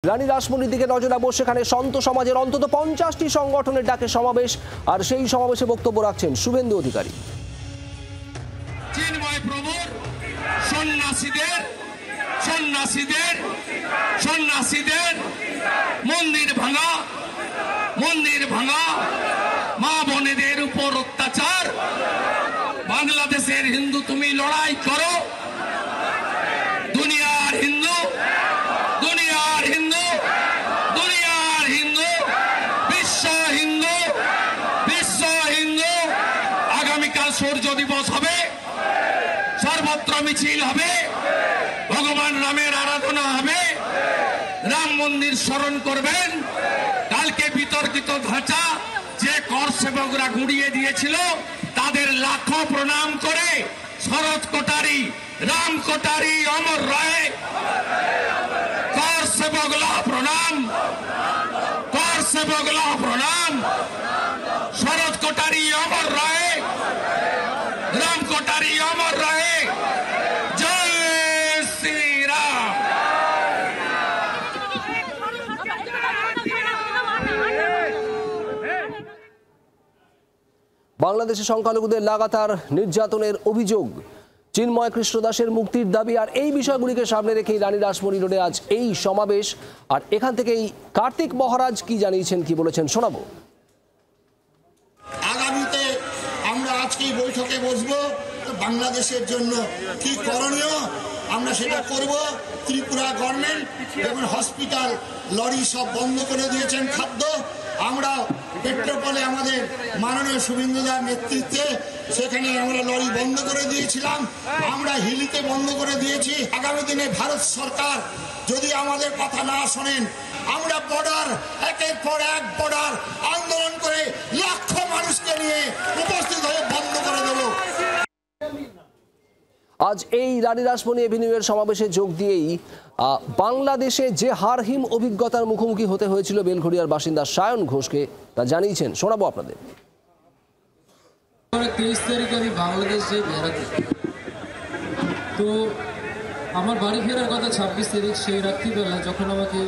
রানী রাসমণির দিকে নজর রাখবো। সেখানে সন্ত সমাজের অন্তত 50টি সংগঠনের ডাকে সমাবেশ, আর সেই সমাবেশে বক্তব্য রাখছেন শুভেন্দু অধিকারী। চিন্ময় প্রভুর সন্ন্যাসীদের মন্দির ভাঙা মা বোনেদের উপর অত্যাচার। বাংলাদেশের হিন্দু তুমি লড়াই করো, দুনিয়ার হিন্দু বিশ্ব হিন্দু। আগামীকাল সূর্য দিবস হবে, সর্বত্র মিছিল হবে, ভগবান রামের আরাধনা হবে, রাম মন্দির স্মরণ করবেন। কালকে বিতর্কিত ধাঁচা যে কর সেবকরা গুড়িয়ে দিয়েছিল তাদের লাখো প্রণাম করে শরৎ কোটারি, রাম কোটারি, অমর রায়, কর সেবকলা প্রণাম, শরৎ কোটারি, অমর রায়, রাম কোটারি, অমর রায়, জয় শ্রীরাম। বাংলাদেশে সংখ্যালঘুদের লাগাতার নির্যাতনের অভিযোগ, চিন্ময় কৃষ্ণ দাসের মুক্তির দাবি, আর এই বিষয়গুলিকে সামনে রেখেই রানী রাসমণি রোডে আজ এই সমাবেশ। আর এখান থেকেই কার্তিক মহারাজ কি জানিয়েছেন, কি বলেছেন শোনাবো। আগামীতে আমরা আজকেই বৈঠকে বসবো, বাংলাদেশের জন্য কি করণীয় আমরা সেটা করব। ত্রিপুরা গভর্নমেন্ট এবং হসপিটাল লরি সব বন্ধ করে দিয়েছেন খাদ্য। আমরা পেট্রোপলে আমাদের মাননীয় শুভেন্দুদার নেতৃত্বে সেখানে আমরা লরি বন্ধ করে দিয়েছিলাম, আমরা হিলিতে বন্ধ করে দিয়েছি। আগামী দিনে ভারত সরকার যদি আমাদের কথা না শোনেন, আমরা বর্ডার একের পর এক বর্ডার আন্দোলন করে লাখ মানুষকে নিয়ে উপস্থিত হয়ে বন্ধ করে দেব। আজ এই রানী রাসমণি এভিনিউয়ের সমাবেশে যোগ দিয়েই বাংলাদেশে যে হারহিম অভিজ্ঞতার মুখোমুখি হতে হয়েছিল বেলঘড়িয়ার বাসিন্দা সায়ন ঘোষকে, তা জানিয়েছেন, শোনাবো আপনাদের। 23 তারিখে আমি বাংলাদেশে বেড়াতে, তো আমার বাড়ি ফেরার কথা 26 তারিখ। সেই রাত্রিবেলা যখন আমাকে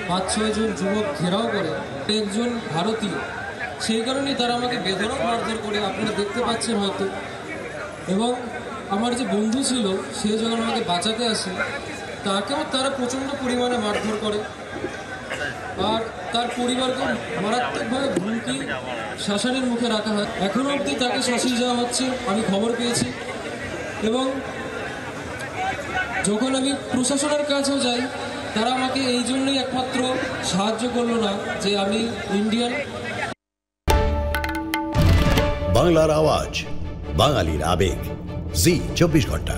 5-6 জন যুবক ঘেরাও করে, একজন ভারতীয়, সেই কারণেই তারা আমাকে বেধড়ক মারধর করে, আপনারা দেখতে পাচ্ছেন হয়তো। এবং আমার যে বন্ধু ছিল সে যখন আমাকে বাঁচাতে আসে, তাকেও তারা প্রচণ্ড পরিমাণে মারধর করে, আর তার পরিবারকে মারাত্মকভাবে হুমকি শাসানের মুখে রাখা হয়। এখনও অবধি তাকে শাসিয়ে যাওয়া হচ্ছে, আমি খবর পেয়েছি। এবং যখন আমি প্রশাসনের কাছেও যাই, তারা আমাকে এই জন্যই একমাত্র সাহায্য করলো না যে আমি ইন্ডিয়ান। বাংলার আওয়াজ, বাঙালির আবেগ, জি 24 ঘন্টা।